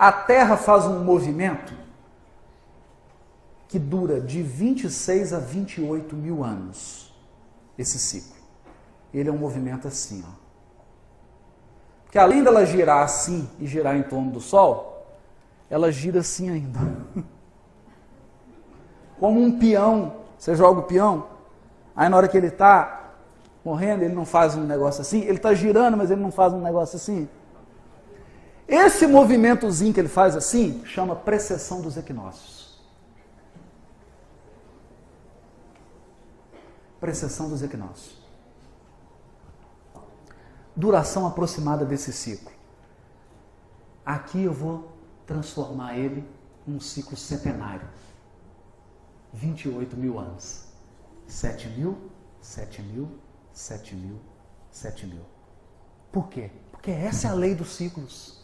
a Terra faz um movimento que dura de 26 a 28 mil anos, esse ciclo. Ele é um movimento assim, ó. Que além dela girar assim e girar em torno do Sol, ela gira assim ainda. Como um peão. Você joga o peão, aí na hora que ele está morrendo, ele não faz um negócio assim, ele está girando, mas ele não faz um negócio assim. Esse movimentozinho que ele faz assim, chama precessão dos equinócios. Precessão dos equinócios. Duração aproximada desse ciclo. Aqui eu vou transformar ele num ciclo centenário. 28 mil anos. 7 mil, 7 mil, 7 mil, 7 mil. Por quê? Porque essa é a lei dos ciclos.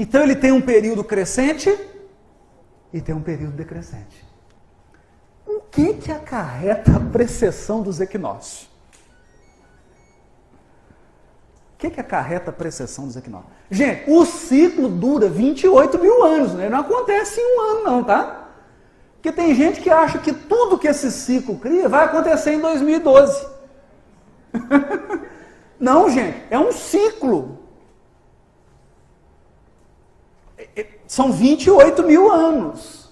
Então ele tem um período crescente e tem um período decrescente. O que acarreta a precessão dos equinócios? O que acarreta a precessão dos equinócios? Gente, o ciclo dura 28 mil anos, né? Não acontece em um ano não, tá? Porque tem gente que acha que tudo que esse ciclo cria vai acontecer em 2012. Não, gente, é um ciclo. São 28 mil anos,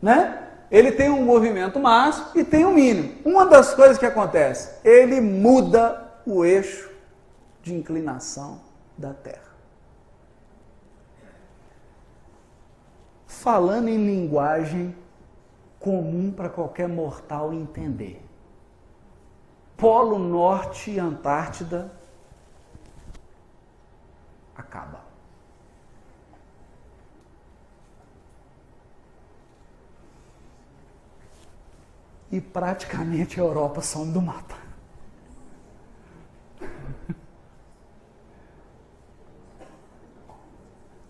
né? Ele tem um movimento máximo e tem um mínimo. Uma das coisas que acontece, ele muda o eixo de inclinação da Terra. Falando em linguagem comum para qualquer mortal entender. Polo Norte e Antártida acaba. E praticamente a Europa some do mapa.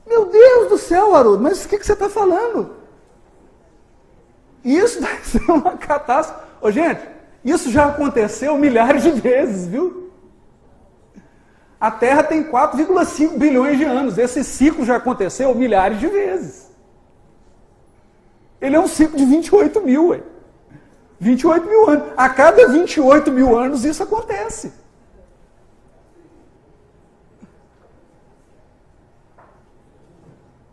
Meu Deus do céu, Haroldo, mas o que você está falando? Isso vai ser uma catástrofe. Ô, gente, isso já aconteceu milhares de vezes, viu? A Terra tem 4,5 bilhões de anos. Esse ciclo já aconteceu milhares de vezes. Ele é um ciclo de 28 mil, ué. 28 mil anos. A cada 28 mil anos isso acontece.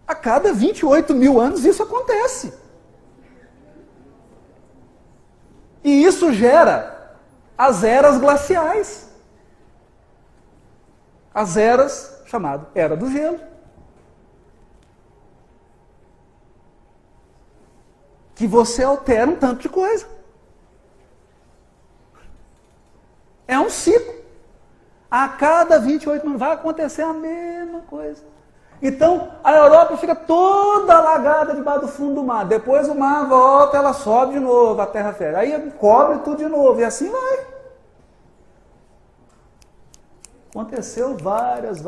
A cada 28 mil anos isso acontece. E isso gera as eras glaciais. As eras, chamado Era do Gelo. Que você altera um tanto de coisa. É um ciclo. A cada 28 anos vai acontecer a mesma coisa. Então, a Europa fica toda alagada debaixo do fundo do mar. Depois o mar volta, ela sobe de novo, a terra fecha. Aí cobre tudo de novo, e assim vai. Aconteceu várias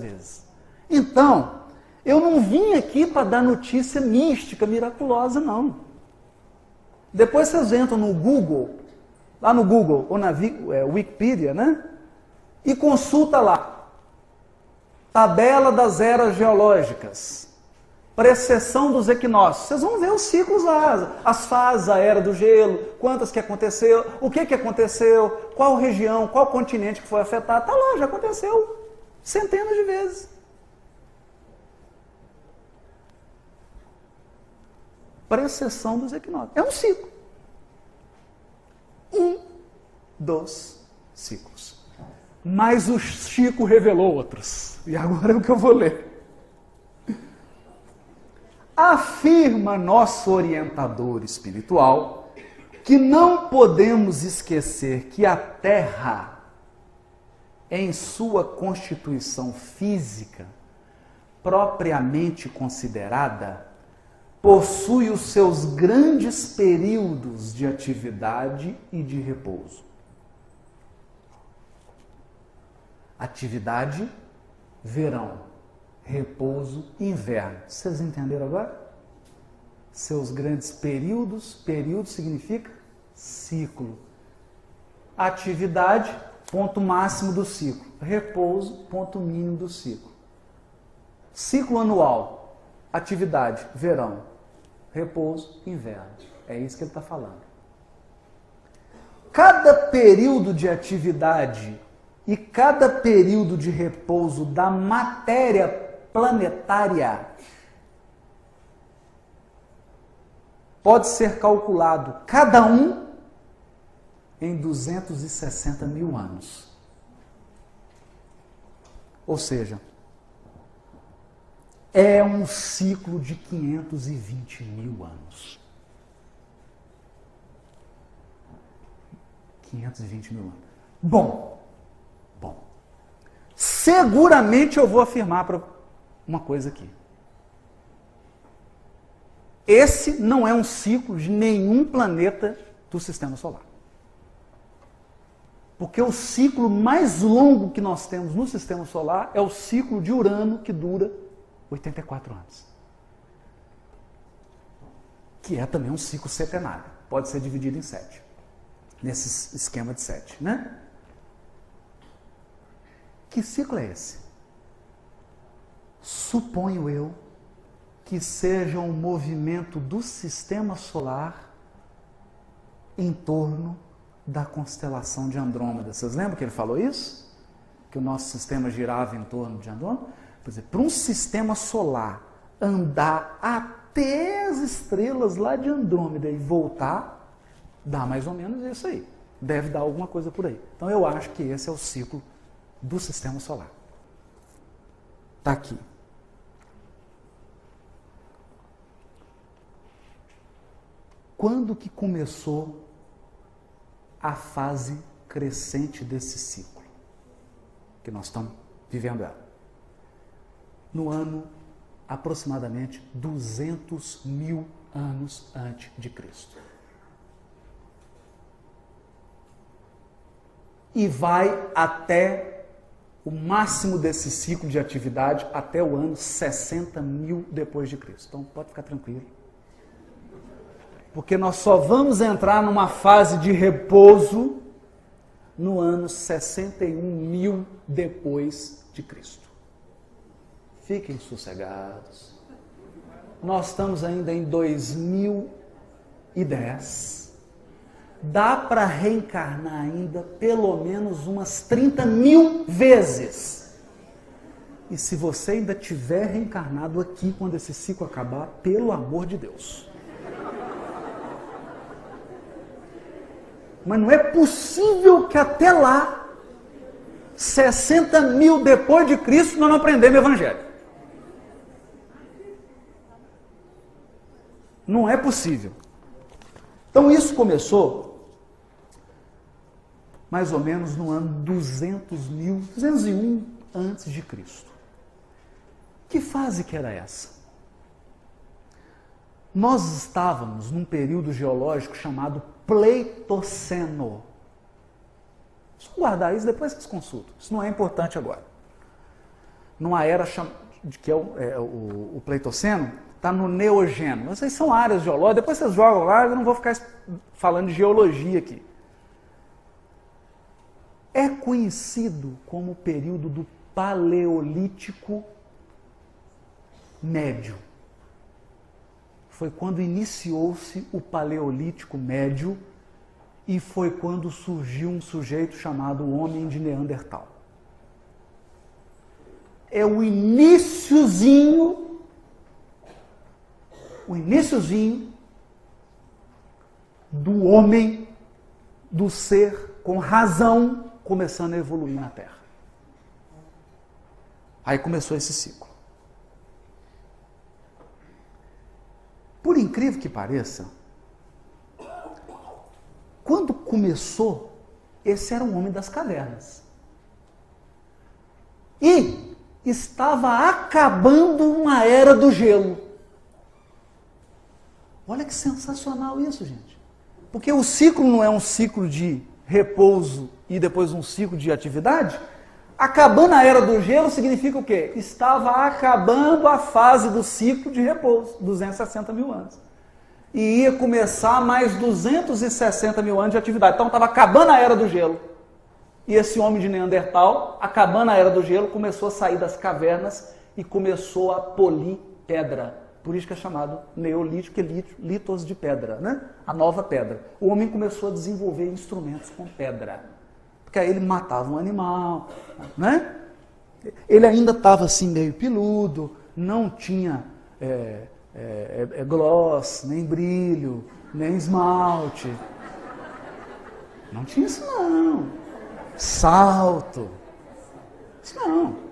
vezes. Então, eu não vim aqui para dar notícia mística, miraculosa, não. Depois vocês entram no Google, lá no Google, ou na Wikipedia, né? E consulta lá. Tabela das eras geológicas. Precessão dos equinócios. Vocês vão ver os ciclos lá, as fases, a era do gelo, quantas que aconteceu, o que aconteceu, qual região, qual continente que foi afetado. Está lá, já aconteceu centenas de vezes. Precessão dos equinócios. É um ciclo. Um dos ciclos. Mas o Chico revelou outros. E agora é o que eu vou ler. Afirma nosso orientador espiritual que não podemos esquecer que a Terra, em sua constituição física, propriamente considerada, possui os seus grandes períodos de atividade e de repouso. Atividade, verão. Repouso, inverno. Vocês entenderam agora? Seus grandes períodos. Período significa ciclo. Atividade, ponto máximo do ciclo. Repouso, ponto mínimo do ciclo. Ciclo anual, atividade, verão. Repouso, inverno. É isso que ele está falando. Cada período de atividade e cada período de repouso da matéria planetária pode ser calculado, cada um, em 260 mil anos. Ou seja, é um ciclo de 520 mil anos. 520 mil anos. Bom, seguramente eu vou afirmar para uma coisa aqui. Esse não é um ciclo de nenhum planeta do Sistema Solar. Porque o ciclo mais longo que nós temos no Sistema Solar é o ciclo de Urano, que dura 84 anos. Que é também um ciclo setenário. Pode ser dividido em 7. Nesse esquema de 7, né? Que ciclo é esse? Suponho eu que seja um movimento do Sistema Solar em torno da constelação de Andrômeda. Vocês lembram que ele falou isso? Que o nosso sistema girava em torno de Andrômeda? Por exemplo, para um sistema solar andar até as estrelas lá de Andrômeda e voltar, dá mais ou menos isso aí. Deve dar alguma coisa por aí. Então eu acho que esse é o ciclo do Sistema Solar. Está aqui. Quando que começou a fase crescente desse ciclo? Que nós estamos vivendo ela. No ano aproximadamente 200 mil anos antes de Cristo. E vai até o máximo desse ciclo de atividade até o ano 60 mil depois de Cristo. Então pode ficar tranquilo. Porque nós só vamos entrar numa fase de repouso no ano 61 mil depois de Cristo. Fiquem sossegados. Nós estamos ainda em 2010. Dá para reencarnar ainda pelo menos umas 30 mil vezes. E se você ainda tiver reencarnado aqui quando esse ciclo acabar, pelo amor de Deus. Mas não é possível que até lá, 60 mil depois de Cristo, nós não aprendemos o Evangelho. Não é possível. Então isso começou mais ou menos no ano 201 antes de Cristo. Que fase que era essa? Nós estávamos num período geológico chamado Pleistoceno. Só guardar isso, depois vocês consultam. Isso não é importante agora. Numa era que é o Pleistoceno, está no Neogênio. Essas são áreas geológicas, depois vocês jogam lá, eu não vou ficar falando de geologia aqui. É conhecido como o período do Paleolítico Médio. Foi quando iniciou-se o Paleolítico Médio e foi quando surgiu um sujeito chamado Homem de Neandertal. É o iniciozinho do homem, do ser com razão, começando a evoluir na Terra. Aí começou esse ciclo. Por incrível que pareça, quando começou, esse era um homem das cavernas. E estava acabando uma era do gelo. Olha que sensacional isso, gente. Porque o ciclo não é um ciclo de repouso e depois um ciclo de atividade. Acabando a era do gelo significa o quê? Estava acabando a fase do ciclo de repouso, 260 mil anos. E ia começar mais 260 mil anos de atividade. Então estava acabando a era do gelo. E esse homem de Neandertal, acabando a era do gelo, começou a sair das cavernas e começou a polir pedra. Por isso que é chamado neolítico, litos de pedra, né? A nova pedra. O homem começou a desenvolver instrumentos com pedra. Porque aí ele matava um animal, né? Ele ainda estava assim meio peludo, não tinha gloss, nem brilho, nem esmalte. Não tinha isso não. Salto. Isso não.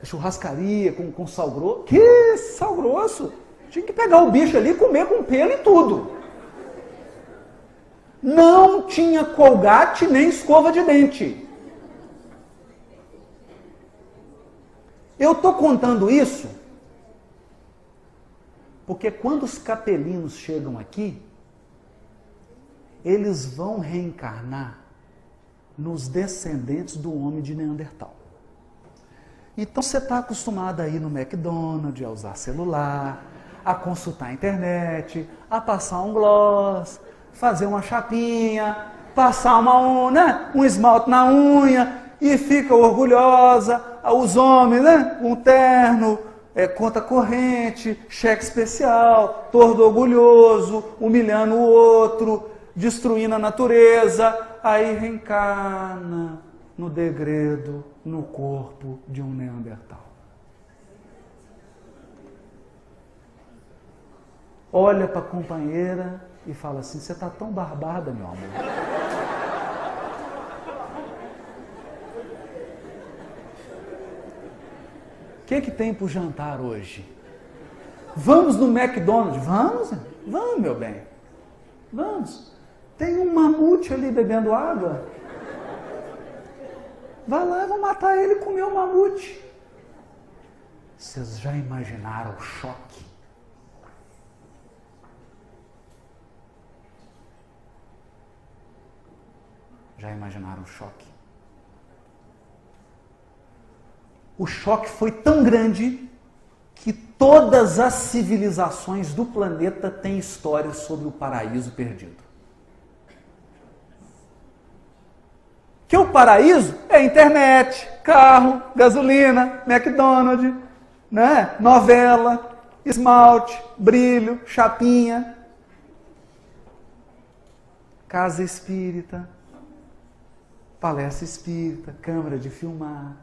Churrascaria com sal grosso. Que sal grosso? Tinha que pegar o bicho ali e comer com pelo e tudo. Não tinha colgate nem escova de dente. Eu estou contando isso porque quando os capelinos chegam aqui, eles vão reencarnar nos descendentes do homem de Neandertal. Então você está acostumado a ir no McDonald's, a usar celular, a consultar a internet, a passar um gloss, fazer uma chapinha, passar um esmalte na unha e fica orgulhosa. Os homens, né? Um terno, conta corrente, cheque especial, todo orgulhoso, humilhando o outro, destruindo a natureza, aí reencarna no degredo, no corpo de um Neandertal. Olha para a companheira e fala assim, você está tão barbada, meu amor. O que tem para o jantar hoje? Vamos no McDonald's? Vamos, meu bem. Vamos. Tem um mamute ali bebendo água. Vai lá, vão matar ele e comer o mamute. Vocês já imaginaram o choque? Já imaginaram o choque? O choque foi tão grande que todas as civilizações do planeta têm histórias sobre o paraíso perdido. Que o paraíso é internet, carro, gasolina, McDonald's, né? Novela, esmalte, brilho, chapinha, casa espírita, palestra espírita, câmara de filmar,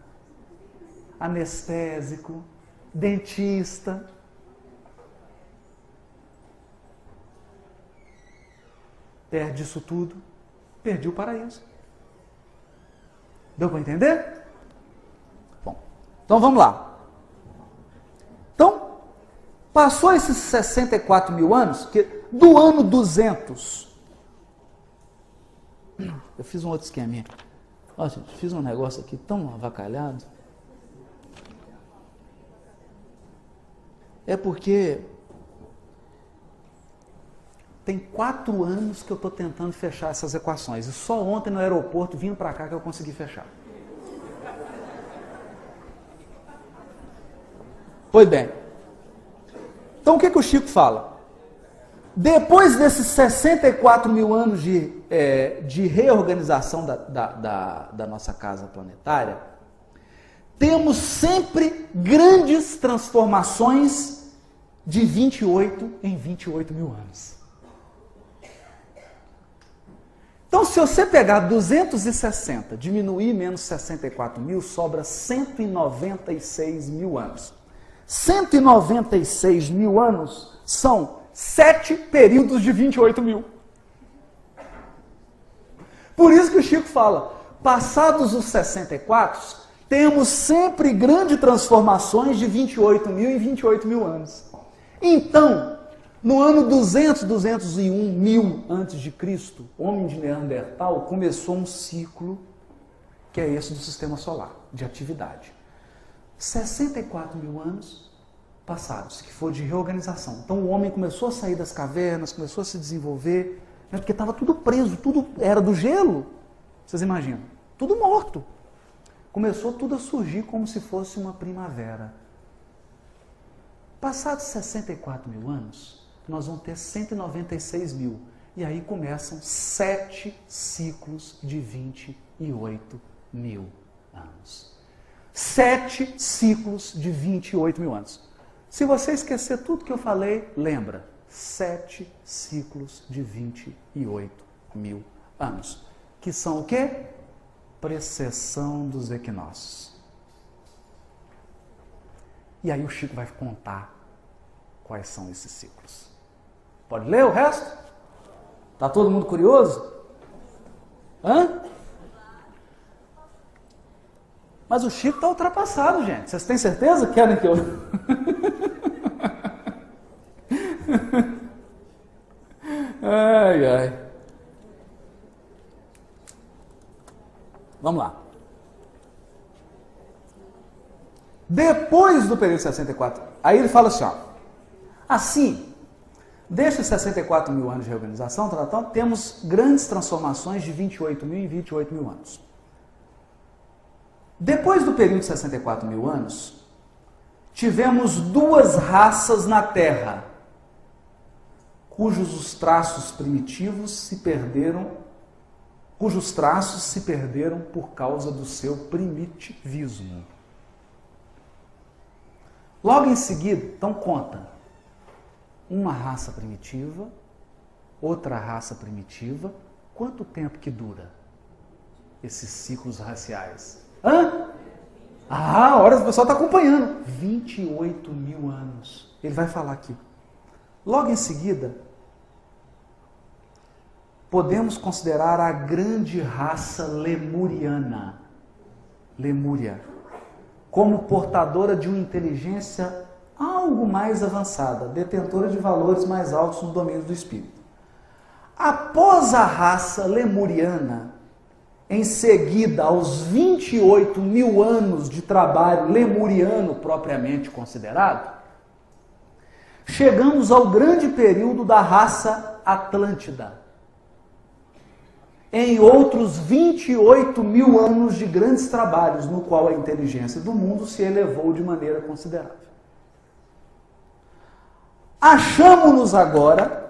anestésico, dentista. Perde isso tudo, perdi o paraíso. Deu para entender? Bom, então vamos lá. Então, passou esses 64 mil anos, que do ano 200, eu fiz um outro esqueminha. Ó, gente, fiz um negócio aqui tão avacalhado. É porque tem 4 anos que eu estou tentando fechar essas equações. E só ontem no aeroporto, vindo para cá, que eu consegui fechar. Pois bem. Então o que o Chico fala? Depois desses 64 mil anos de reorganização da nossa casa planetária, temos sempre grandes transformações de 28 em 28 mil anos. Então, se você pegar 260, diminuir menos 64 mil, sobra 196 mil anos. 196 mil anos são 7 períodos de 28 mil. Por isso que o Chico fala, passados os 64, temos sempre grandes transformações de 28 mil em 28 mil anos. Então, no ano 200, 201 mil antes de Cristo, o homem de Neandertal começou um ciclo que é esse do sistema solar, de atividade. 64 mil anos passados, que foi de reorganização. Então o homem começou a sair das cavernas, começou a se desenvolver, né, porque estava tudo preso, tudo era do gelo. Vocês imaginam? Tudo morto. Começou tudo a surgir como se fosse uma primavera. Passados 64 mil anos, nós vamos ter 196 mil, E aí começam 7 ciclos de 28 mil anos. 7 ciclos de 28 mil anos. Se você esquecer tudo que eu falei, lembra. 7 ciclos de 28 mil anos. Que são o quê? Precessão dos equinócios. E aí o Chico vai contar quais são esses ciclos. Pode ler o resto? Tá todo mundo curioso? Hã? Mas o Chico está ultrapassado, gente. Vocês têm certeza que querem que eu... Ai, ai. Vamos lá. Depois do período de 64, aí ele fala assim, ó. Assim, destes 64 mil anos de reorganização, temos grandes transformações de 28 mil em 28 mil anos. Depois do período de 64 mil anos, tivemos 2 raças na Terra, cujos traços se perderam por causa do seu primitivismo. Logo em seguida, então conta, uma raça primitiva, outra raça primitiva, quanto tempo que dura esses ciclos raciais? Hã? Ah, olha, o pessoal está acompanhando. 28 mil anos. Ele vai falar aqui. Logo em seguida, podemos considerar a grande raça lemuriana, Lemúria, como portadora de uma inteligência algo mais avançada, detentora de valores mais altos no domínio do espírito. Após a raça lemuriana, em seguida aos 28 mil anos de trabalho lemuriano propriamente considerado, chegamos ao grande período da raça Atlântida. Em outros 28 mil anos de grandes trabalhos, no qual a inteligência do mundo se elevou de maneira considerável. Achamo-nos agora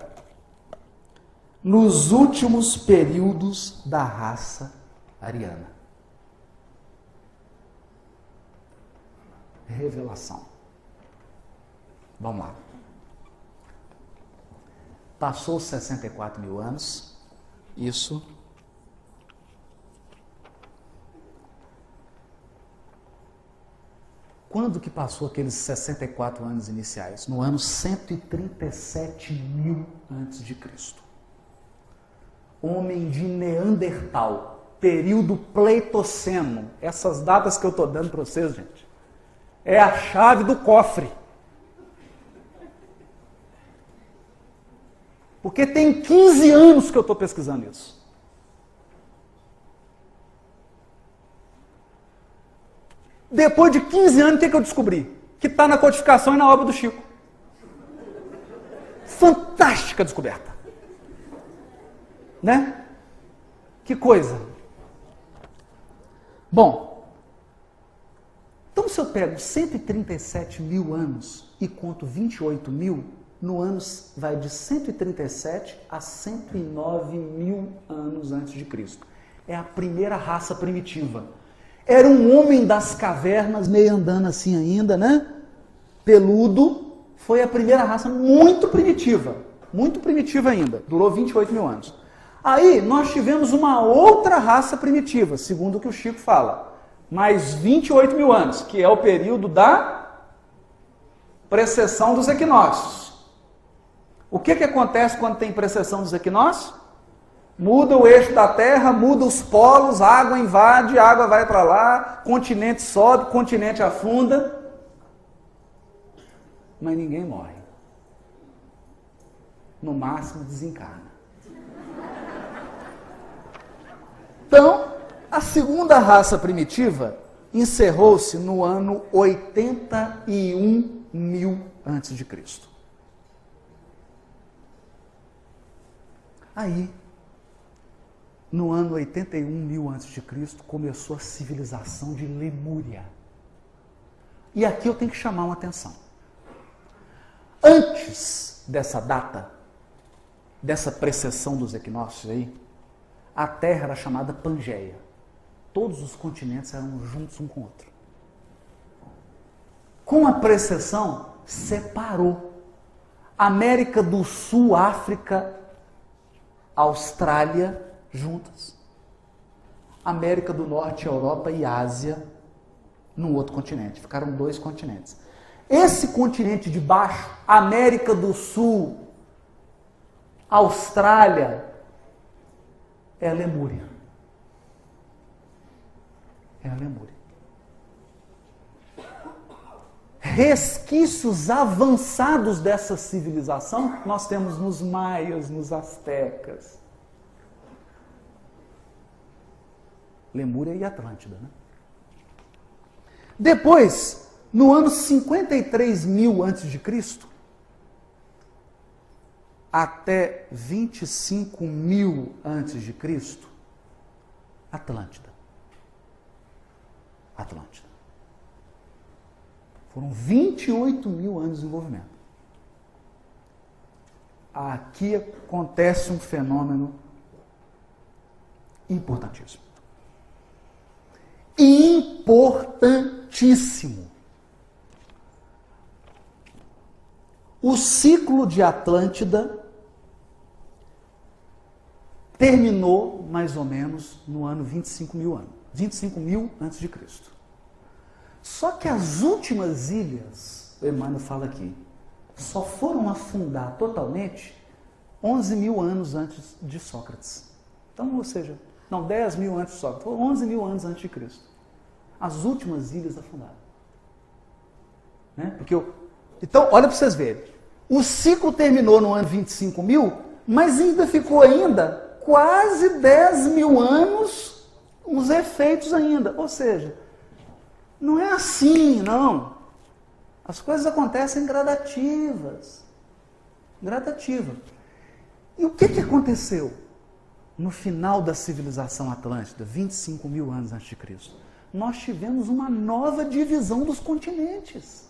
nos últimos períodos da raça ariana. Revelação. Vamos lá. Passou 64 mil anos, isso. Quando que passou aqueles 64 anos iniciais? No ano 137 mil antes de Cristo. Homem de Neandertal, período Pleistoceno. Essas datas que eu estou dando para vocês, gente, é a chave do cofre. Porque tem 15 anos que eu estou pesquisando isso. Depois de 15 anos, o que eu descobri? Que está na codificação e na obra do Chico. Fantástica descoberta. Né? Que coisa. Bom, então se eu pego 137 mil anos e conto 28 mil, no ano vai de 137 a 109 mil anos antes de Cristo. É a primeira raça primitiva. Era um homem das cavernas, meio andando assim ainda, né? Peludo. Foi a primeira raça muito primitiva ainda. Durou 28 mil anos. Aí nós tivemos uma outra raça primitiva, segundo o que o Chico fala. Mais 28 mil anos, que é o período da precessão dos equinócios. O que acontece quando tem precessão dos equinócios? Muda o eixo da Terra, muda os polos, a água invade, a água vai para lá, continente sobe, continente afunda, mas ninguém morre. No máximo desencarna. Então, a segunda raça primitiva encerrou-se no ano 81 mil antes de Cristo. Aí, no ano 81 mil a.C., começou a civilização de Lemúria. E aqui eu tenho que chamar uma atenção. Antes dessa data, dessa precessão dos equinócios aí, a Terra era chamada Pangeia. Todos os continentes eram juntos um com o outro. Com a precessão, separou. América do Sul, África, Austrália, juntas. América do Norte, Europa e Ásia, num outro continente. Ficaram 2 continentes. Esse continente de baixo, América do Sul, Austrália, é a Lemúria. É a Lemúria. Resquícios avançados dessa civilização nós temos nos maias, nos astecas. Lemúria e Atlântida, né? Depois, no ano 53.000 a.C., até 25.000 a.C., Atlântida. Atlântida. Foram 28.000 anos de desenvolvimento. Aqui acontece um fenômeno importantíssimo. Importantíssimo. O ciclo de Atlântida terminou mais ou menos no ano 25.000 anos. 25.000 antes de Cristo. Só que as últimas ilhas, o Emmanuel fala aqui, só foram afundar totalmente 11.000 anos antes de Sócrates. Então, ou seja, não, 10.000 antes de Sócrates, foram 11.000 anos antes de Cristo. As últimas ilhas afundaram. Né? Então, olha para vocês verem. O ciclo terminou no ano 25.000, mas ainda ficou quase 10.000 anos os efeitos ainda. Ou seja, não é assim, não. As coisas acontecem gradativas. Gradativa. E o que aconteceu no final da civilização atlântida, 25.000 anos antes de Cristo? Nós tivemos uma nova divisão dos continentes.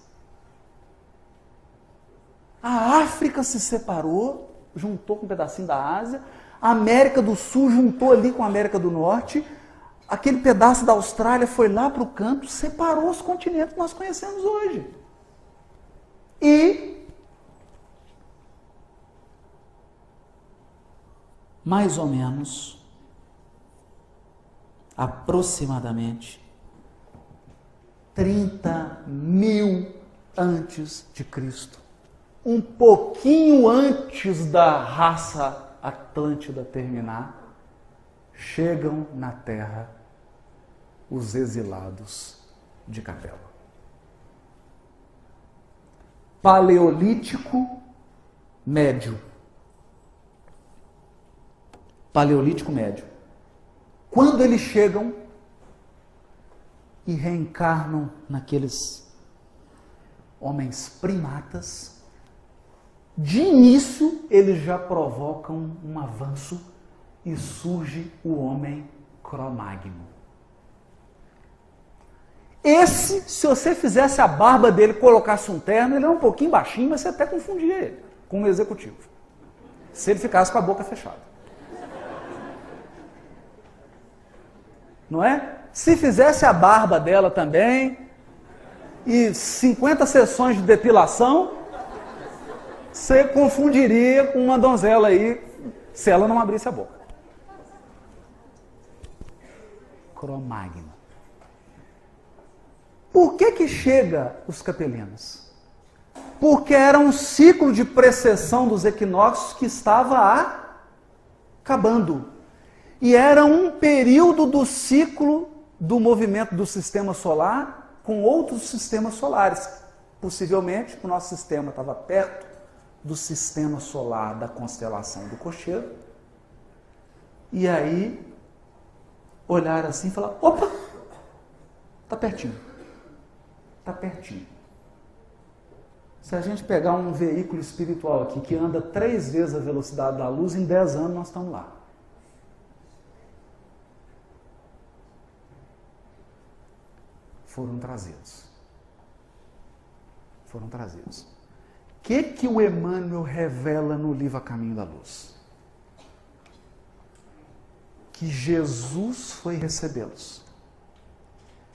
A África se separou, juntou com um pedacinho da Ásia, a América do Sul juntou ali com a América do Norte, aquele pedaço da Austrália foi lá para o canto, separou os continentes que nós conhecemos hoje. E, mais ou menos, aproximadamente, 30.000 antes de Cristo, um pouquinho antes da raça Atlântida terminar, chegam na Terra os exilados de Capela. Paleolítico Médio. Paleolítico Médio. Quando eles chegam e reencarnam naqueles homens primatas, de início eles já provocam um avanço e surge o homem Cro-Magno. Esse, se você fizesse a barba dele, colocasse um terno, ele era um pouquinho baixinho, mas você até confundia ele com um executivo. Se ele ficasse com a boca fechada. Não é? Se fizesse a barba dela também, e 50 sessões de depilação, você confundiria com uma donzela aí, se ela não abrisse a boca. Cro-Magno. Por que chega os capelinos? Porque era um ciclo de precessão dos equinócios que estava acabando. E era um período do ciclo do movimento do sistema solar com outros sistemas solares. Possivelmente, o nosso sistema estava perto do sistema solar da constelação do Cocheiro. E aí, olhar assim e falar, opa, está pertinho. Está pertinho. Se a gente pegar um veículo espiritual aqui que anda 3 vezes a velocidade da luz, em 10 anos nós estamos lá. Foram trazidos. Foram trazidos. O que o Emmanuel revela no livro A Caminho da Luz? que Jesus foi recebê-los.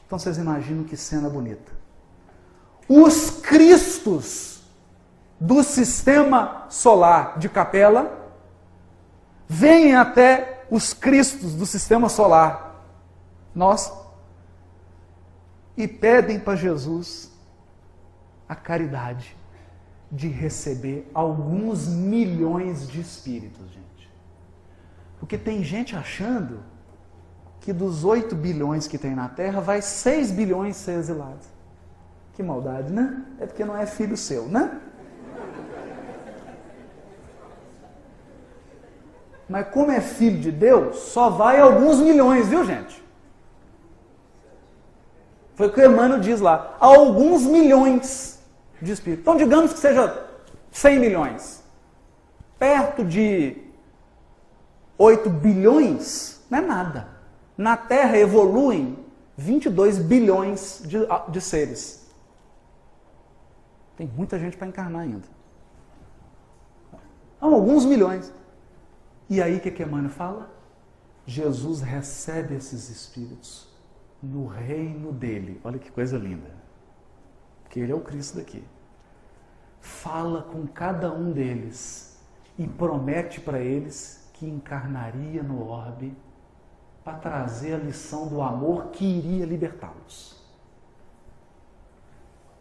Então vocês imaginam que cena bonita. Os cristos do sistema solar de Capela vêm até os cristos do sistema solar nosso e pedem para Jesus a caridade de receber alguns milhões de espíritos, gente. Porque tem gente achando que dos 8 bilhões que tem na Terra, vai 6 bilhões ser exilados. Que maldade, né? É porque não é filho seu, né? Mas como é filho de Deus, só vai alguns milhões, viu, gente? Foi o que o Emmanuel diz lá. Alguns milhões de espíritos. Então, digamos que seja 100 milhões. Perto de 8 bilhões, não é nada. Na Terra evoluem 22 bilhões de seres. Tem muita gente para encarnar ainda. Então, alguns milhões. E aí o que Emmanuel fala? Jesus recebe esses espíritos no reino dele. Olha que coisa linda. Porque ele é o Cristo daqui. Fala com cada um deles e promete para eles que encarnaria no orbe para trazer a lição do amor que iria libertá-los.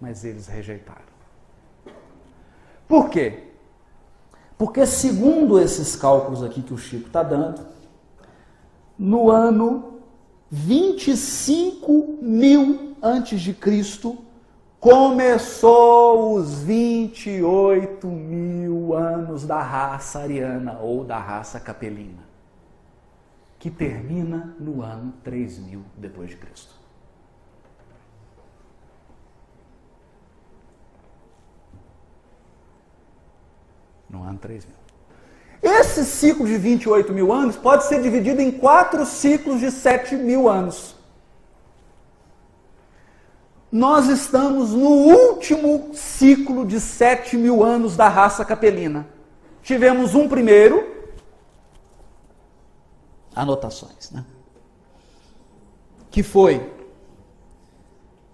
Mas eles rejeitaram. Por quê? Porque, segundo esses cálculos aqui que o Chico está dando, no ano 25.000 antes de Cristo, começou os 28.000 anos da raça ariana ou da raça capelina, que termina no ano 3.000 depois de Cristo. No ano 3.000. Esse ciclo de 28.000 anos pode ser dividido em 4 ciclos de 7.000 anos. Nós estamos no último ciclo de 7.000 anos da raça capelina. Tivemos um primeiro, anotações, né? Que foi,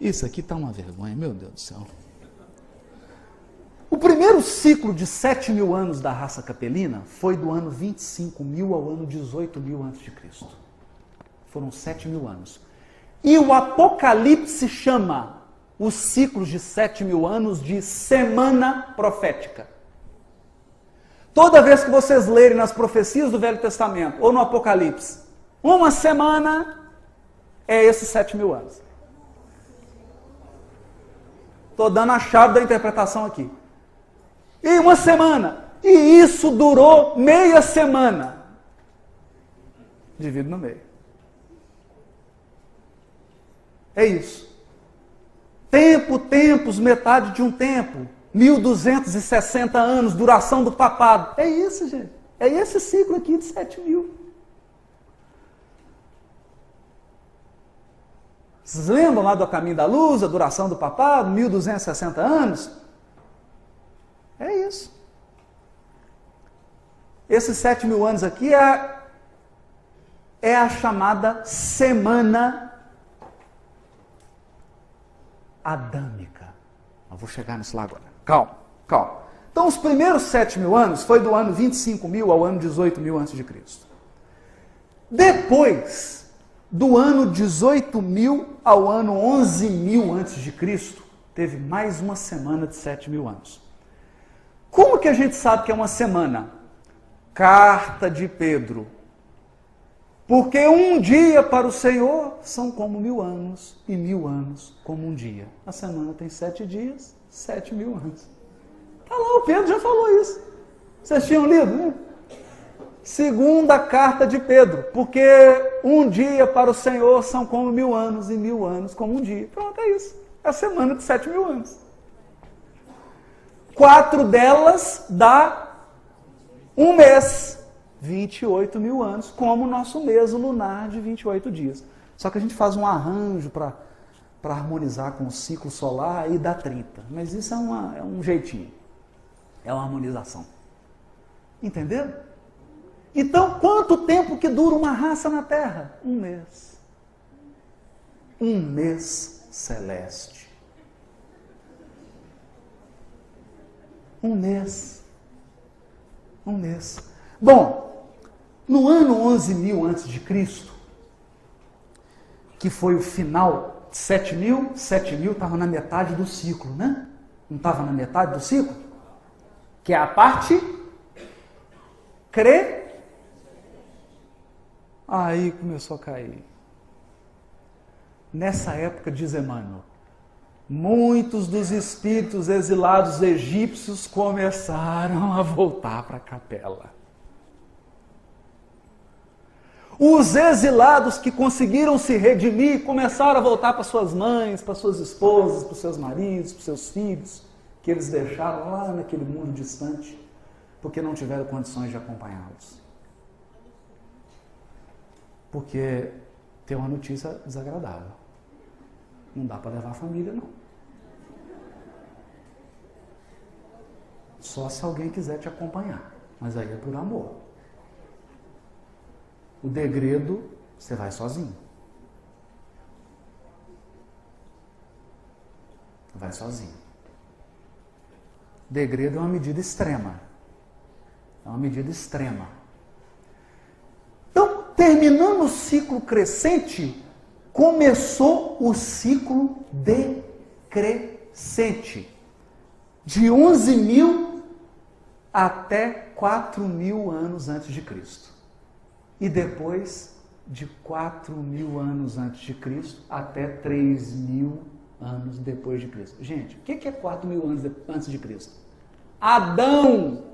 isso aqui está uma vergonha, meu Deus do céu. O primeiro ciclo de 7.000 anos da raça capelina foi do ano 25.000 ao ano 18.000 a.C. Foram 7.000 anos. E o Apocalipse chama os ciclos de 7.000 anos de semana profética. Toda vez que vocês lerem nas profecias do Velho Testamento ou no Apocalipse, uma semana é esses 7.000 anos. Estou dando a chave da interpretação aqui. E uma semana. E isso durou meia semana. Divido no meio. É isso. Tempo, tempos, metade de um tempo. 1.260 anos, duração do papado. É isso, gente. É esse ciclo aqui de 7.000. Vocês lembram lá do Caminho da Luz, a duração do papado, 1.260 anos? É isso. Esses 7.000 anos aqui é a chamada semana adâmica. Eu vou chegar nisso lá agora. Calma. Então, os primeiros 7.000 anos foi do ano 25.000 ao ano 18.000 a.C. Depois, do ano 18.000 ao ano 11.000 a.C., teve mais uma semana de 7.000 anos. Como que a gente sabe que é uma semana? Carta de Pedro. Porque um dia para o Senhor são como 1.000 anos, e 1.000 anos como um dia. A semana tem 7 dias, 7.000 anos. Está lá, o Pedro já falou isso. Vocês tinham lido, né? Segunda carta de Pedro. Porque um dia para o Senhor são como 1.000 anos, e 1.000 anos como um dia. Pronto, é isso. É a semana de 7.000 anos. 4 delas dá um mês, 28.000 anos, como o nosso mês lunar de 28 dias. Só que a gente faz um arranjo para harmonizar com o ciclo solar e dá 30. Mas isso é um jeitinho, é uma harmonização. Entenderam? Então, quanto tempo que dura uma raça na Terra? 1 mês. 1 mês celeste. 1 mês. 1 mês. Bom, no ano 11.000 a.C., que foi o final, 7.000 estava na metade do ciclo, né? Não estava na metade do ciclo? Que é a parte Aí começou a cair. Nessa época, diz Emmanuel, muitos dos espíritos exilados egípcios começaram a voltar para a capela. Os exilados que conseguiram se redimir começaram a voltar para suas mães, para suas esposas, para seus maridos, para seus filhos, que eles deixaram lá naquele mundo distante, porque não tiveram condições de acompanhá-los. Porque tem uma notícia desagradável. Não dá para levar a família, não. Só se alguém quiser te acompanhar. Mas aí é por amor. O degredo, você vai sozinho. Vai sozinho. Degredo é uma medida extrema. É uma medida extrema. Então, terminando o ciclo crescente, começou o ciclo decrescente. De 11.000 até 4.000 anos antes de Cristo. E depois de 4.000 anos antes de Cristo até 3.000 anos depois de Cristo. Gente, o que é 4.000 anos antes de Cristo? Adão!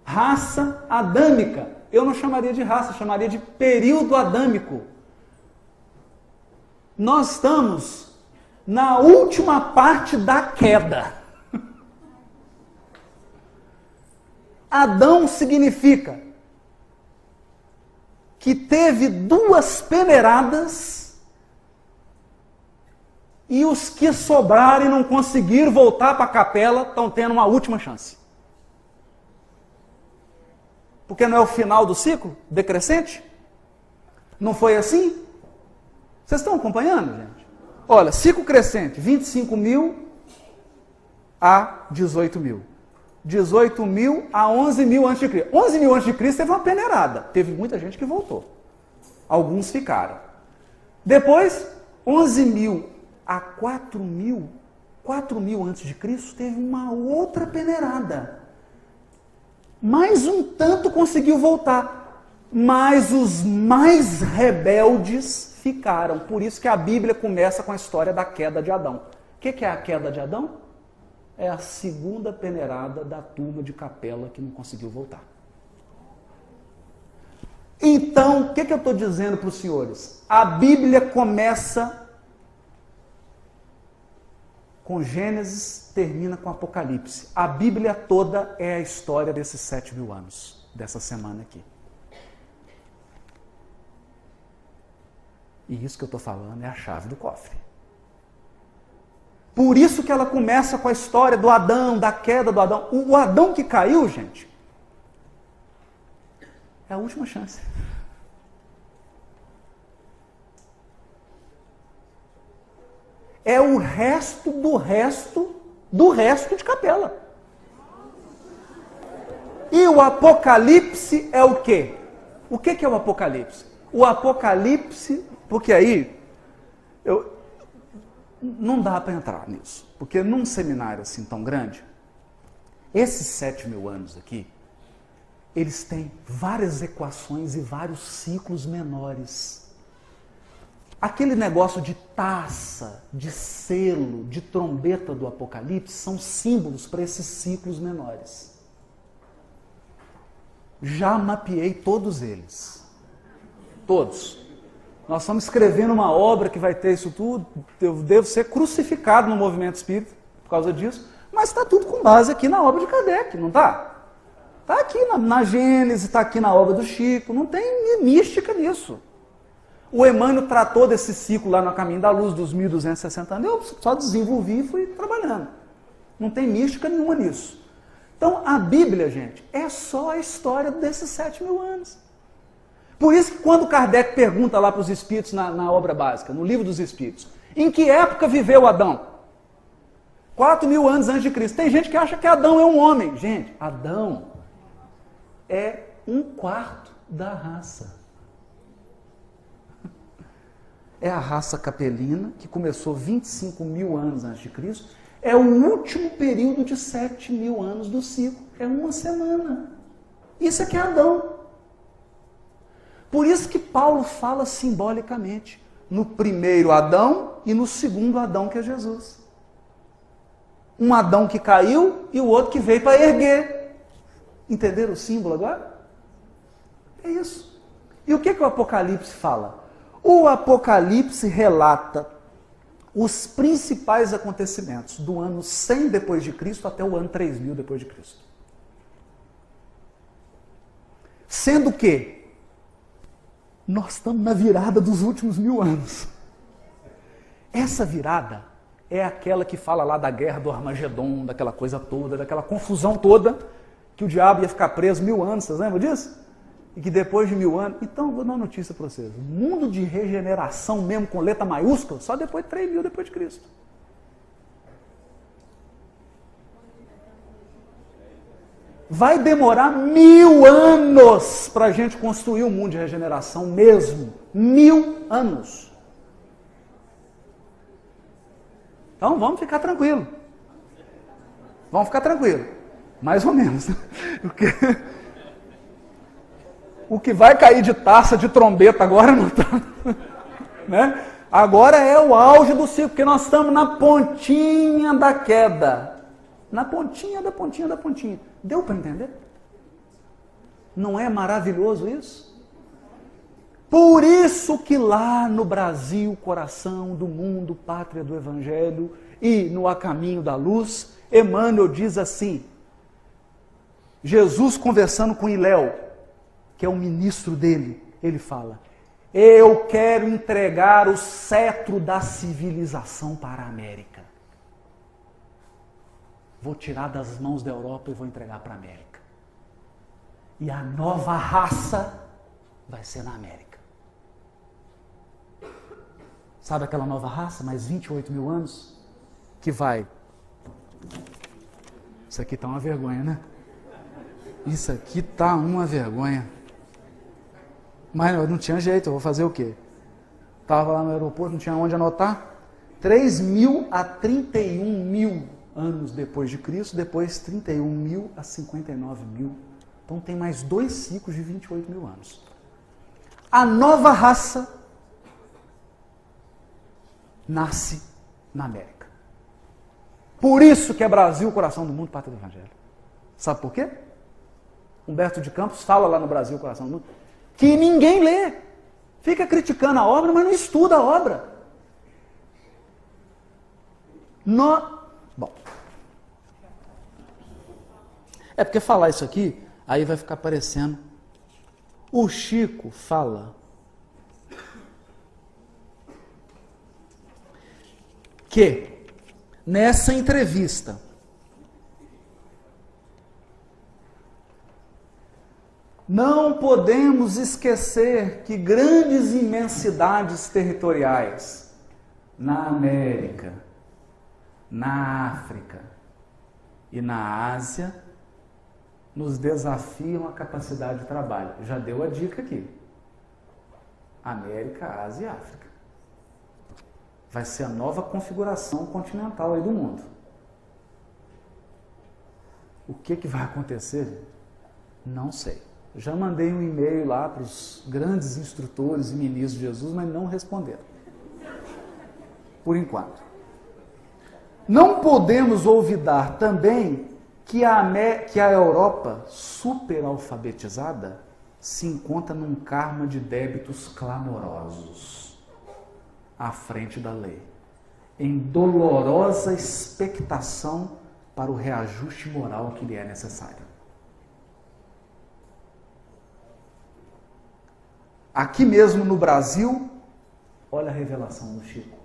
Raça adâmica. Eu não chamaria de raça, chamaria de período adâmico. Nós estamos na última parte da queda. Adão significa que teve 2 peneiradas e os que sobrarem não conseguiram voltar para a capela estão tendo uma última chance. Porque não é o final do ciclo decrescente? Não foi assim? Vocês estão acompanhando, gente? Olha, ciclo crescente, 25.000 a 18.000. 18.000 a 11.000 a.C. 11.000 a.C. teve uma peneirada. Teve muita gente que voltou. Alguns ficaram. Depois, 11.000 a 4.000 a.C. teve uma outra peneirada. Mais um tanto conseguiu voltar. Mas os mais rebeldes ficaram. Por isso que a Bíblia começa com a história da queda de Adão. O que é a queda de Adão? É a segunda peneirada da turma de capela que não conseguiu voltar. Então, o que eu estou dizendo para os senhores? A Bíblia começa com Gênesis, termina com Apocalipse. A Bíblia toda é a história desses 7.000 anos, dessa semana aqui. E isso que eu estou falando é a chave do cofre. Por isso que ela começa com a história do Adão, da queda do Adão. O Adão que caiu, gente, é a última chance. É o resto do resto de capela. E o Apocalipse é o quê? O que é o Apocalipse? O Apocalipse, porque aí não dá para entrar nisso, porque num seminário assim tão grande, esses 7.000 anos aqui, eles têm várias equações e vários ciclos menores. Aquele negócio de taça, de selo, de trombeta do Apocalipse são símbolos para esses ciclos menores. Já mapeei todos eles. Todos. Nós estamos escrevendo uma obra que vai ter isso tudo. Eu devo ser crucificado no movimento espírita por causa disso. Mas está tudo com base aqui na obra de Kardec, não está? Está aqui na Gênese, está aqui na obra do Chico. Não tem mística nisso. O Emmanuel tratou desse ciclo lá no Caminho da Luz, dos 1.260 anos. Eu só desenvolvi e fui trabalhando. Não tem mística nenhuma nisso. Então, a Bíblia, gente, é só a história desses 7.000 anos. Por isso que quando Kardec pergunta lá para os espíritos na obra básica, no livro dos espíritos, em que época viveu Adão? 4.000 anos antes de Cristo. Tem gente que acha que Adão é um homem. Gente, Adão é 1/4 da raça. É a raça capelina, que começou 25.000 anos antes de Cristo. É o último período de 7.000 anos do ciclo. É uma semana. Isso é que é Adão. Por isso que Paulo fala simbolicamente no primeiro Adão e no segundo Adão, que é Jesus. Um Adão que caiu e o outro que veio para erguer. Entenderam o símbolo agora? É isso. E o que o Apocalipse fala? O Apocalipse relata os principais acontecimentos do ano 100 depois de Cristo até o ano 3000 depois de Cristo. Sendo que nós estamos na virada dos últimos 1000 anos. Essa virada é aquela que fala lá da guerra do Armagedon, daquela coisa toda, daquela confusão toda, que o diabo ia ficar preso 1000 anos, vocês lembram disso? E que depois de 1000 anos... Então, vou dar uma notícia para vocês. O mundo de regeneração mesmo, com letra maiúscula, só depois de 3000 depois de Cristo. Vai demorar 1000 anos para a gente construir um mundo de regeneração mesmo. 1000 anos. Então, vamos ficar tranquilo. Vamos ficar tranquilo. Mais ou menos. O que vai cair de taça, de trombeta agora não está. Né? Agora é o auge do ciclo, porque nós estamos na pontinha da queda. Na pontinha da pontinha da pontinha. Deu para entender? Não é maravilhoso isso? Por isso que lá no Brasil, coração do mundo, pátria do Evangelho, e no A Caminho da Luz, Emmanuel diz assim, Jesus conversando com Iléu, que é o ministro dele, ele fala, eu quero entregar o cetro da civilização para a América. Vou tirar das mãos da Europa e vou entregar para a América. E a nova raça vai ser na América. Sabe aquela nova raça, mais 28.000 anos? Que vai... Isso aqui tá uma vergonha, né? Isso aqui tá uma vergonha. Mas não tinha jeito, eu vou fazer o quê? Estava lá no aeroporto, não tinha onde anotar. 3.000 a 31.000 anos depois de Cristo, depois 31.000 a 59.000. Então tem mais 2 ciclos de 28.000 anos. A nova raça nasce na América. Por isso que é Brasil, coração do mundo, pátria do Evangelho. Sabe por quê? Humberto de Campos fala lá no Brasil, coração do mundo, que ninguém lê. Fica criticando a obra, mas não estuda a obra. Bom. É porque falar isso aqui, aí vai ficar parecendo. O Chico fala que nessa entrevista não podemos esquecer que grandes imensidades territoriais na América, na África e na Ásia nos desafiam a capacidade de trabalho. Já deu a dica aqui. América, Ásia e África. Vai ser a nova configuração continental aí do mundo. O que vai acontecer? Não sei. Já mandei um e-mail lá para os grandes instrutores e ministros de Jesus, mas não responderam. Por enquanto. Não podemos olvidar também que a Europa superalfabetizada se encontra num karma de débitos clamorosos à frente da lei, em dolorosa expectação para o reajuste moral que lhe é necessário. Aqui mesmo no Brasil, olha a revelação do Chico.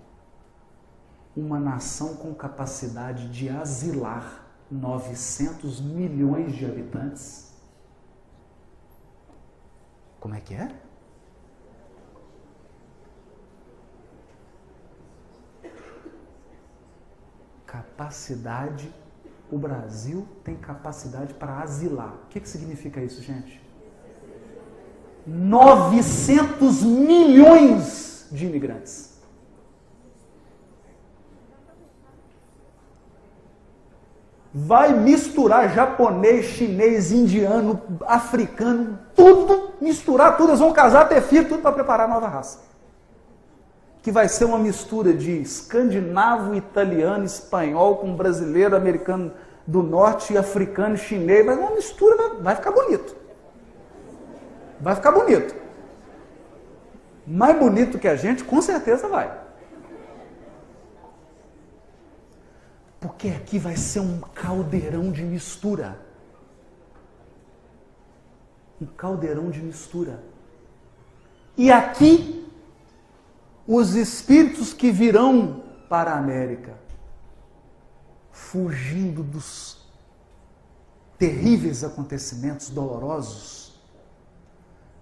Uma nação com capacidade de asilar 900 milhões de habitantes. Como é que é? Capacidade, o Brasil tem capacidade para asilar. O que significa isso, gente? 900 milhões de imigrantes. Vai misturar japonês, chinês, indiano, africano, tudo, misturar tudo, eles vão casar, ter filho, tudo para preparar a nova raça. Que vai ser uma mistura de escandinavo, italiano, espanhol, com brasileiro, americano do norte, africano, chinês, mas uma mistura, vai ficar bonito. Vai ficar bonito. Mais bonito que a gente, com certeza vai. Porque aqui vai ser um caldeirão de mistura. Um caldeirão de mistura. E aqui, os espíritos que virão para a América, fugindo dos terríveis acontecimentos dolorosos,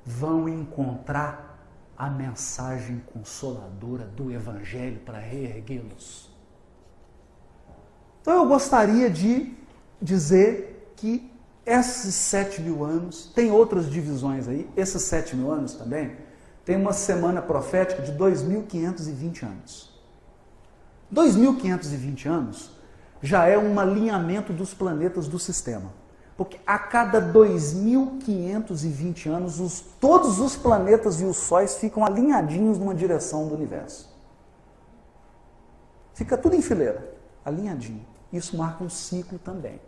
vão encontrar a mensagem consoladora do Evangelho para reerguê-los. Então eu gostaria de dizer que esses 7.000 anos, tem outras divisões aí, esses 7.000 anos também, tem uma semana profética de 2.520 anos. 2.520 anos já é um alinhamento dos planetas do sistema. Porque a cada 2.520 anos, todos os planetas e os sóis ficam alinhadinhos numa direção do universo. Fica tudo em fileira, alinhadinho. Isso marca um ciclo também,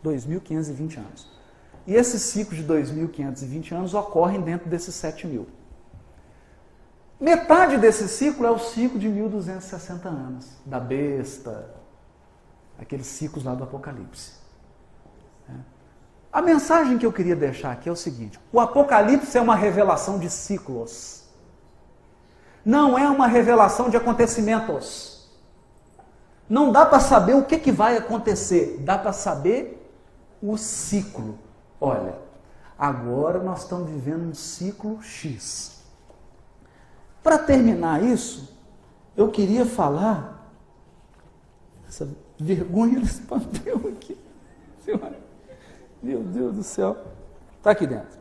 2.520 anos. E esse ciclo de 2.520 anos ocorre dentro desses 7.000. Metade desse ciclo é o ciclo de 1.260 anos, da besta, aqueles ciclos lá do Apocalipse. A mensagem que eu queria deixar aqui é o seguinte: o Apocalipse é uma revelação de ciclos. Não é uma revelação de acontecimentos. Não dá para saber o que vai acontecer, dá para saber o ciclo. Olha, agora nós estamos vivendo um ciclo X. Para terminar isso, eu queria falar, essa vergonha desse papel aqui, meu Deus do céu, está aqui dentro,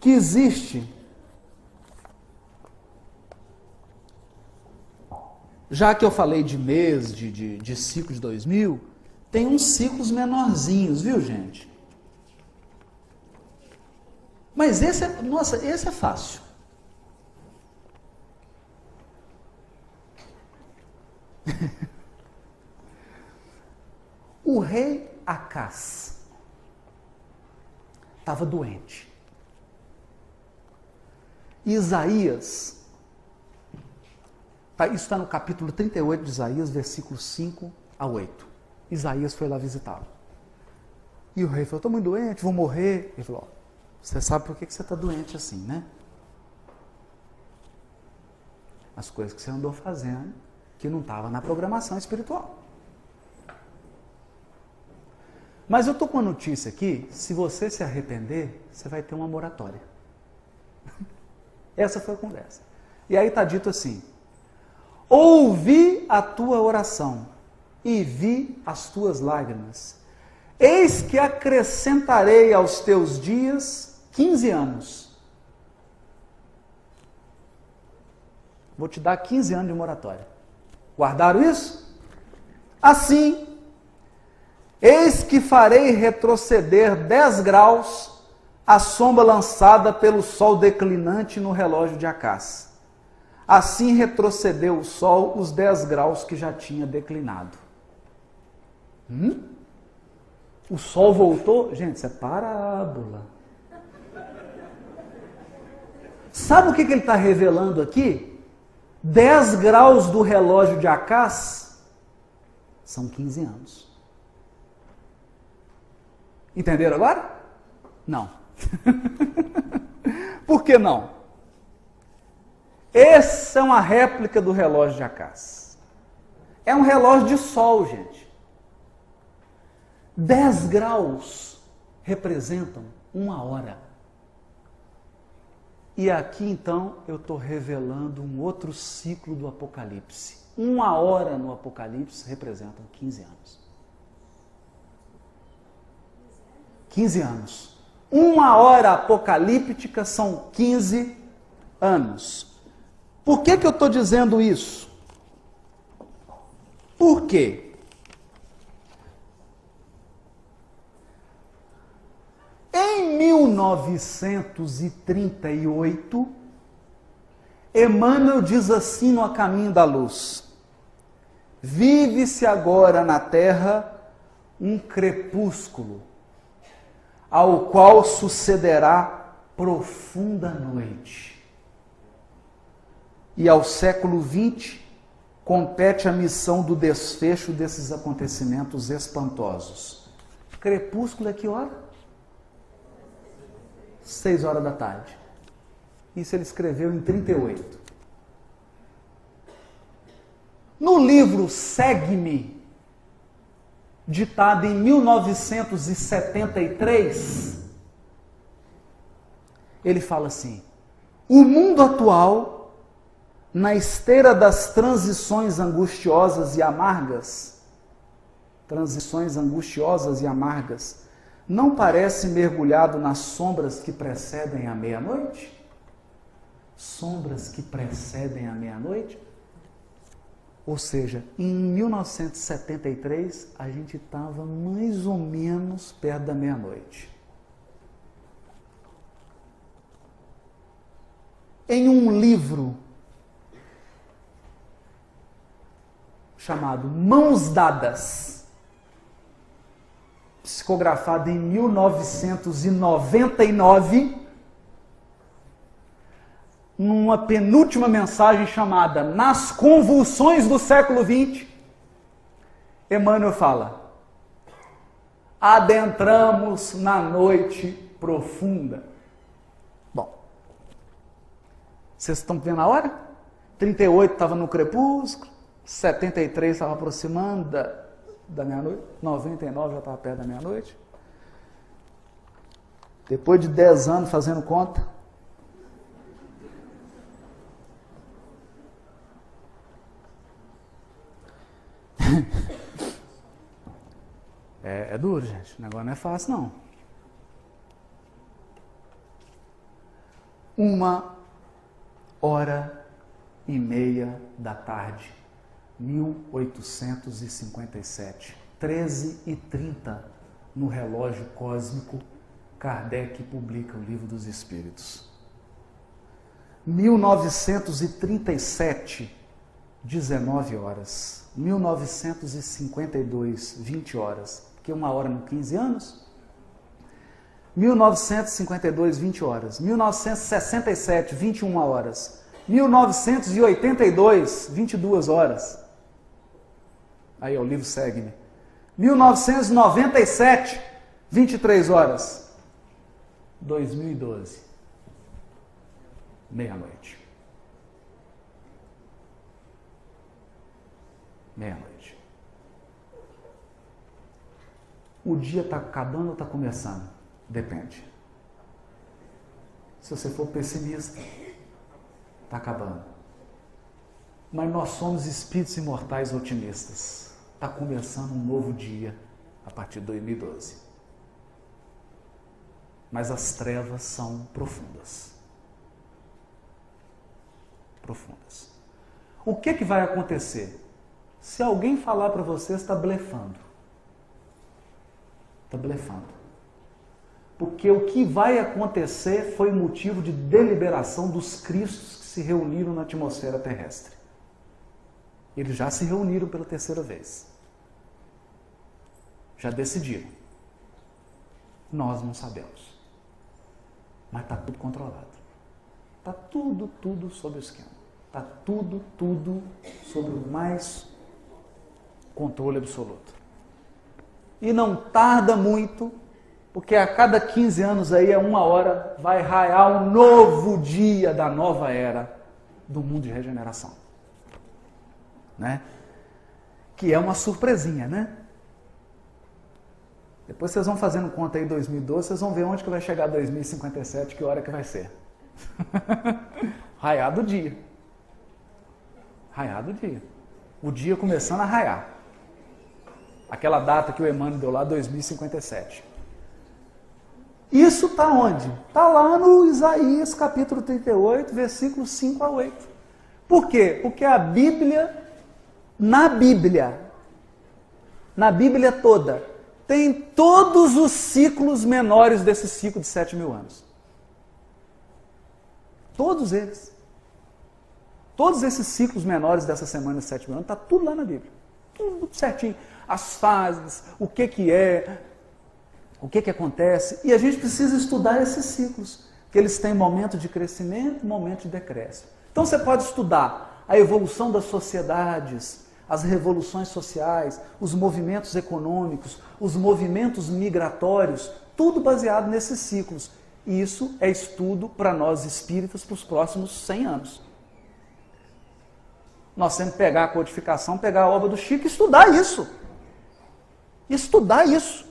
que existe, já que eu falei de mês, de ciclo de 2000, tem uns ciclos menorzinhos, viu, gente? Mas esse é fácil. O rei Acás estava doente. Isaías, isso está no capítulo 38 de Isaías, versículos 5 a 8. Isaías foi lá visitá-lo. E o rei falou: estou muito doente, vou morrer. Ele falou: você sabe por que você está doente assim, né? As coisas que você andou fazendo, que não estava na programação espiritual. Mas eu estou com uma notícia aqui: se você se arrepender, você vai ter uma moratória. Essa foi a conversa. E aí está dito assim: ouvi a tua oração e vi as tuas lágrimas. Eis que acrescentarei aos teus dias 15 anos. Vou te dar 15 anos de moratória. Guardaram isso? Assim, eis que farei retroceder 10 graus a sombra lançada pelo sol declinante no relógio de Acás. Assim retrocedeu o sol os 10 graus que já tinha declinado. O sol voltou? Gente, isso é parábola. Sabe o que ele está revelando aqui? 10 graus do relógio de Acás são 15 anos. Entenderam agora? Não. Por que não? Essa é uma réplica do relógio de Acás. É um relógio de sol, gente. 10 graus representam 1 hora. E aqui então eu estou revelando um outro ciclo do Apocalipse. 1 hora no Apocalipse representam 15 anos. 15 anos. 1 hora apocalíptica são 15 anos. Por que eu estou dizendo isso? Por quê? Em 1938, Emmanuel diz assim no A Caminho da Luz: vive-se agora na terra um crepúsculo, ao qual sucederá profunda noite. E ao século XX compete a missão do desfecho desses acontecimentos espantosos. Crepúsculo é que hora? 6 horas da tarde. Isso ele escreveu em 38. No livro Segue-me, ditado em 1973, ele fala assim: o mundo atual, na esteira das transições angustiosas e amargas, não parece mergulhado nas sombras que precedem a meia-noite? Sombras que precedem a meia-noite? Ou seja, em 1973, a gente estava mais ou menos perto da meia-noite. Em um livro chamado Mãos Dadas, psicografado em 1999, numa penúltima mensagem chamada Nas Convulsões do Século XX, Emmanuel fala: adentramos na noite profunda. Bom, vocês estão vendo a hora? 38 estava no crepúsculo, 73 estava aproximando da meia-noite, 99 já estava perto da meia-noite. Depois de 10 anos fazendo conta, é duro, gente. O negócio não é fácil, não. 1h30 da tarde. 1857, 13h30, no relógio cósmico, Kardec publica o Livro dos Espíritos. 1937, 19 horas. 1952, 20 horas. Porque 1 hora em 15 anos? 1952, 20 horas. 1967, 21 horas. 1982, 22 horas. Aí, o livro segue-me. 1997, 23 horas. 2012, meia-noite. Meia-noite. O dia está acabando ou está começando? Depende. Se você for pessimista, está acabando. Mas nós somos espíritos imortais otimistas. Está começando um novo dia a partir de 2012. Mas as trevas são profundas. Profundas. O que vai acontecer? Se alguém falar para você, está blefando. Está blefando. Porque o que vai acontecer foi motivo de deliberação dos cristos que se reuniram na atmosfera terrestre. Eles já se reuniram pela terceira vez. Já decidiram. Nós não sabemos. Mas está tudo controlado. Está tudo sob o esquema. Está tudo sob o mais controle absoluto. E não tarda muito, porque a cada 15 anos aí, a 1 hora, vai raiar um novo dia da nova era do mundo de regeneração. Né? Que é uma surpresinha, né? Depois vocês vão fazendo conta aí 2012, vocês vão ver onde que vai chegar 2057, que hora que vai ser. Raiar do dia. Raiar do dia. O dia começando a raiar. Aquela data que o Emmanuel deu lá, 2057. Isso está onde? Está lá no Isaías capítulo 38, versículos 5 a 8. Por quê? Porque a Bíblia, na Bíblia toda, tem todos os ciclos menores desse ciclo de 7.000 anos. Todos eles. Todos esses ciclos menores dessa semana de 7.000 anos, está tudo lá na Bíblia. Tudo certinho. As fases, o que é, o que acontece. E a gente precisa estudar esses ciclos, que eles têm momento de crescimento e momento de decréscimo. Então você pode estudar a evolução das sociedades, as revoluções sociais, os movimentos econômicos, os movimentos migratórios, tudo baseado nesses ciclos. E isso é estudo para nós espíritas para os próximos 100 anos. Nós temos que pegar a codificação, pegar a obra do Chico e estudar isso. Estudar isso.